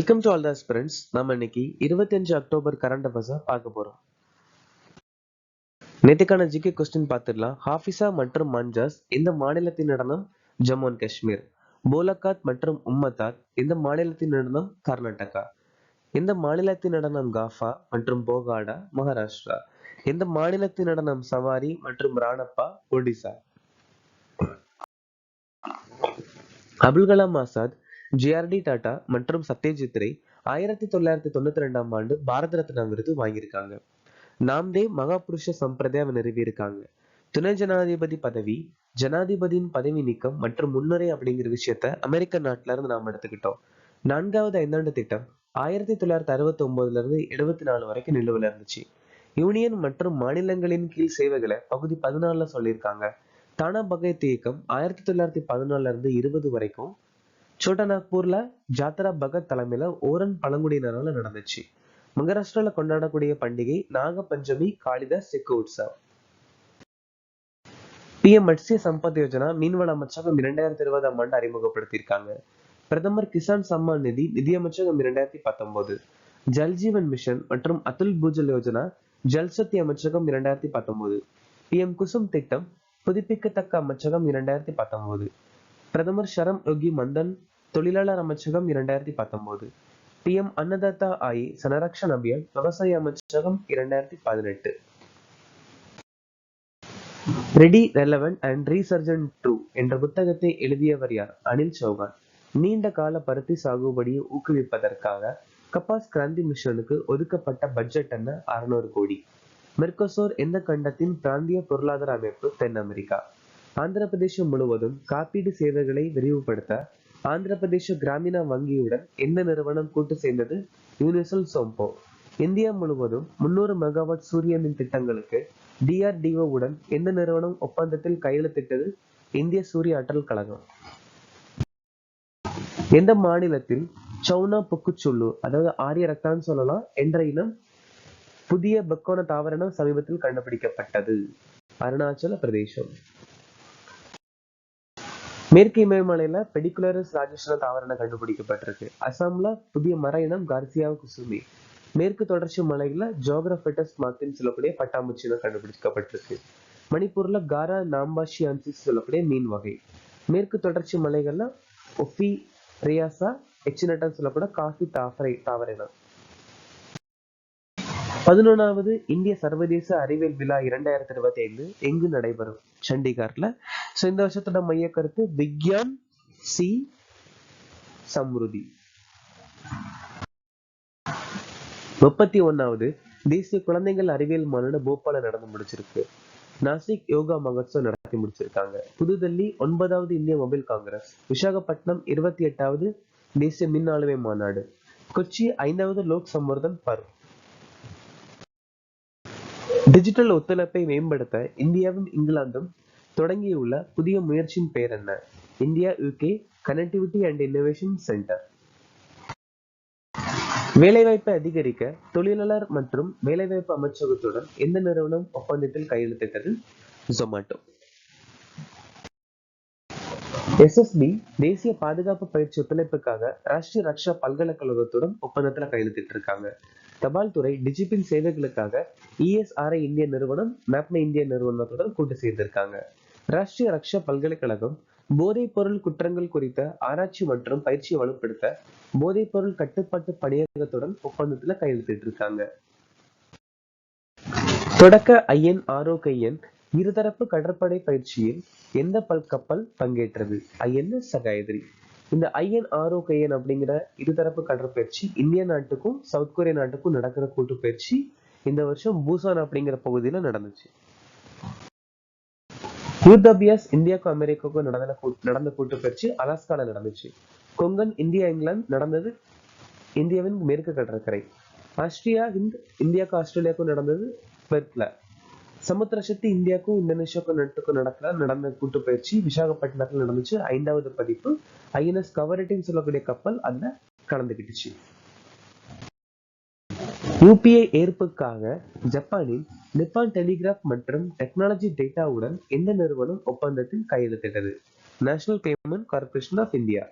Welcome to all the friends. நம்ம இன்னைக்கு 25 October current அஃபேர்ஸை பார்க்க போறோம். நேற்றுக்கான ஜிகே கொஸ்டின் பார்த்துடலாம். ஹாஃபிசா மற்றும் மஞ்சாஸ் இந்த மாநிலத்தின் நடனம் ஜம்மு அண்ட் காஷ்மீர். போலக்காத் மற்றும் உம்மத்தாத் இந்த மாநிலத்தின் நடனம் கர்நாடகா. இந்த மாநிலத்தின் நடனம் காஃபா மற்றும் போகாடா மகாராஷ்டிரா. இந்த மாநிலத்தின் நடனம் சவாரி மற்றும் ராணப்பா ஒடிசா. அபுல் கலாம் ஆசாத், ஜிஆர்டி டாடா மற்றும் சத்யஜித் ரே 1992ஆம் ஆண்டு பாரத ரத்னா விருது வாங்கியிருக்காங்க. நாம்தேவ் மகாபுருஷ சம்பிரதாயம் நிறுவியிருக்காங்க. துணை ஜனாதிபதி பதவி, ஜனாதிபதியின் பதவி நீக்கம் மற்றும் முன்னுரை அப்படிங்கிற விஷயத்த அமெரிக்க நாட்டுல இருந்து நாம் எடுத்துக்கிட்டோம். 4வது ஐந்தாண்டு திட்டம் 1969ல இருந்து 74 வரைக்கும் நிலுவையில இருந்துச்சு. யூனியன் மற்றும் மாநிலங்களின் கீழ் சேவைகளை பகுதி 14ல சொல்லியிருக்காங்க. தானா பகத் இயக்கம் 1914ல இருந்து 20 வரைக்கும் சோட்டா நாக்பூர்ல ஜாத்ரா பகத் தலைமையில ஓரன் பழங்குடியினரால நடந்துச்சு. மகாராஷ்டிரால கொண்டாடக்கூடிய பண்டிகை நாக பஞ்சமி, காளிதாஸ் செக்கு உற்சவ். PM மத்ஸ்ய சம்பத் யோஜனா மீன்வள அமைச்சகம் 2020ஆம் ஆண்டு அறிமுகப்படுத்தியிருக்காங்க. பிரதமர் கிசான் சம்மான் நிதி நிதியமைச்சகம் 2019. ஜல்ஜீவன் மிஷன் மற்றும் அதுல் பூஜல் யோஜனா ஜல்சக்தி அமைச்சகம் 2019. PM குசும் திட்டம் புதுப்பிக்கத்தக்க அமைச்சகம் 2019. பிரதமர் ஷரம் யோகி மந்தன் தொழிலாளர் அமைச்சகம் 2019. PM அன்னதாத்தா ஆயி சனரக்ஷன் அபியான் விவசாய அமைச்சகம் 2018. ரெடி, ரெலவென்ட் அண்ட் ரீசர்ஜன்ட் ட்ரூ என்ற புத்தகத்தை எழுதியவர் யார்? அனில் சௌகான். நீண்ட கால பருத்தி சாகுபடியை ஊக்குவிப்பதற்காக கபாஸ் கிராந்தி மிஷனுக்கு ஒதுக்கப்பட்ட பட்ஜெட் என்ன? 600 கோடி. மெர்கோசூர் எந்த கண்டத்தின் பிராந்திய பொருளாதார அமைப்பு? தென் அமெரிக்கா. ஆந்திர பிரதேசம் முழுவதும் காப்பீடு சேவைகளை விரிவுபடுத்த ஆந்திர பிரதேச கிராமினா வங்கியுடன் எந்த நிறுவனம் கூட்டு சேர்ந்தது? யூனிவர்சல் சோம்போ. இந்தியா முழுவதும் 300 மெகாவாட் சூரிய மின் திட்டங்களுக்கு DRDO உடன் எந்த நிறுவனம் ஒப்பந்தத்தில் கையெழுத்திட்டது? இந்திய சூரிய ஆற்றல் கழகம். எந்த மாநிலத்தில் சௌனா புக்குச்சுள்ளு, அதாவது ஆரிய ரக்தான் சொல்லலாம், என்ற இனம் புதிய பெக்கோன தாவரம் சமீபத்தில் கண்டுபிடிக்கப்பட்டது? அருணாச்சல பிரதேசம். மேற்கு இமயமலையில பெடிகுலரஸ் ராஜேஸ்வர தாவரம் கண்டுபிடிக்கப்பட்டிருக்கு. அசாம்ல புதிய மர இனம் கார்சியா குசுமி. மேற்கு தொடர்ச்சி மலையில ஜோகிரபெட்டஸ் மார்டின் சொல்லக்கூடிய பட்டாம்பூச்சி இனம் கண்டுபிடிக்கப்பட்டிருக்கு. மணிப்பூர்ல காரா நாம்பாஷியான்சிஸ் சொல்லக்கூடிய மீன் வகை. மேற்கு தொடர்ச்சி மலைகள்ல ஒஃபி ரியாசா எச்சினட்டன் சொல்லக்கூடிய காஃபி தாவர இனம். 11வது இந்திய சர்வதேச அறிவியல் விழா 2025 எங்கு நடைபெறும்? சண்டிகர்ல. இந்த வருஷத்தோட மைய கருத்து விக்யான் சி சம்ருதி. 31வது தேசிய குழந்தைகள் அறிவியல் மாநாடு போபால நடந்து முடிச்சிருக்கு. நாசிக் யோகா மகோத்சவ் நடத்தி முடிச்சிருக்காங்க. புதுதில்லி 9வது இந்திய மொபைல் காங்கிரஸ். விசாகப்பட்டினம் 28வது தேசிய மின் ஆளுமை மாநாடு. கொச்சி 5வது லோக் சம்வர்தன் பர்வ். டிஜிட்டல் ஒத்துழைப்பை மேம்படுத்த இந்தியாவும் இங்கிலாந்தும் தொடங்கியுள்ள புதிய முயற்சியின் பெயர் என்ன? India UK connectivity and innovation centre. வேலைவாய்ப்பை அதிகரிக்க தொழிலாளர் மற்றும் வேலைவாய்ப்பு அமைச்சகத்துடன் எந்த நிறுவனம் ஒப்பந்தத்தில் கையெழுத்திட்டது? ஜொமேட்டோ. SSB தேசிய பாதுகாப்பு பயிற்சி ஒத்துழைப்புக்காக ராஷ்டிரிய ரக்ஷா பல்கலைக்கழகத்துடன் ஒப்பந்தத்துல கையெழுத்திட்டு இருக்காங்க. தபால் துறை டிஜிபின் சேவைகளுக்காக ESRI இந்திய நிறுவனம் மேப்ன இந்திய நிறுவனத்துடன் கூட்டு சேர்ந்திருக்காங்க. ராஷ்டிரிய ரக்ஷா பல்கலைக்கழகம் போதைப் பொருள் குற்றங்கள் குறித்த ஆராய்ச்சி மற்றும் பயிற்சியை வலுப்படுத்த போதைப் பொருள் கட்டுப்பாட்டு பணியகத்துடன் ஒப்பந்தத்துல கையெழுத்திட்டு இருக்காங்க. தொடக்க INROKN இருதரப்பு கடற்படை பயிற்சியில் எந்த கப்பல் பங்கேற்றது? INS சகாயத்ரி. இந்த INROKN அப்படிங்கிற இருதரப்பு கடற்பயிற்சி இந்திய நாட்டுக்கும் சவுத் கொரியா நாட்டுக்கும் நடக்கிற கூட்டு பயிற்சி இந்த வருஷம் பூசான் அப்படிங்கிற பகுதியில நடந்துச்சு. யூத்தபியாஸ் இந்தியாவுக்கும் அமெரிக்காவுக்கும் நடந்த கூட்டு பயிற்சி அலாஸ்கால நடந்துச்சு. கொங்கன் இந்தியா இங்கிலாந்து நடந்தது இந்தியாவின் மேற்கு கடற்கரை. ஆஸ்திரியா இந்தியாவுக்கும் ஆஸ்திரேலியாவுக்கும் நடந்தது பெர்த்ல. சமுத்திர சக்தி இந்தியாவுக்கும் இந்தோனேஷியாவுக்கும் நடந்த கூட்டு பயிற்சி விசாகப்பட்டினத்தில் நடந்துச்சு. 5வது பதிப்பு. INS கவரட்டின்னு சொல்லக்கூடிய கப்பல் அதுல கலந்துகிட்டுச்சு. UPI ஏற்புக்காக ஜப்பானின் நிப்பான் டெலிகிராப் மற்றும் டெக்னாலஜி டேட்டாவுடன் எந்த நிறுவனம் ஒப்பந்தத்தில் கையெழுத்திட்டது? National payment corporation of India.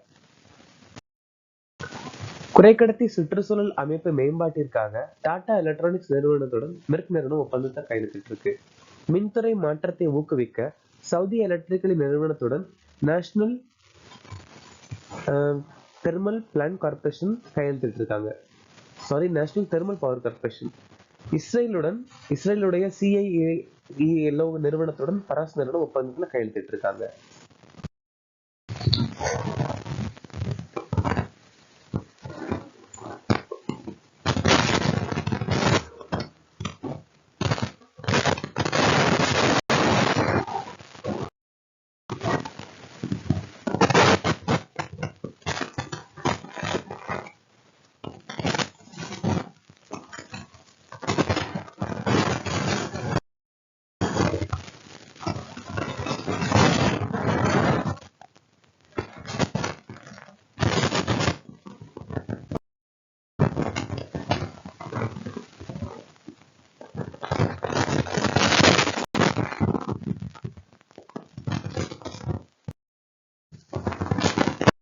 குறைக்கடத்தி சுற்றுச்சூழல் அமைப்பு மேம்பாட்டிற்காக டாடா எலக்ட்ரானிக்ஸ் நிறுவனத்துடன் மெர்க் நிறுவனம் ஒப்பந்தத்தை கையெழுத்திட்டு இருக்கு. மின்துறை மாற்றத்தை ஊக்குவிக்க சவுதி எலக்ட்ரிக்கல் நிறுவனத்துடன் நேஷனல் தெர்மல் பிளான் கார்பரேஷன் கையெழுத்திட்டு இருக்காங்க. National thermal power corporation. இஸ்ரேலுடைய CIELO நிறுவனத்துடன் பராஸ் நிறுவனம் ஒப்பந்தத்துல கையெழுத்திட்டு இருக்காங்க.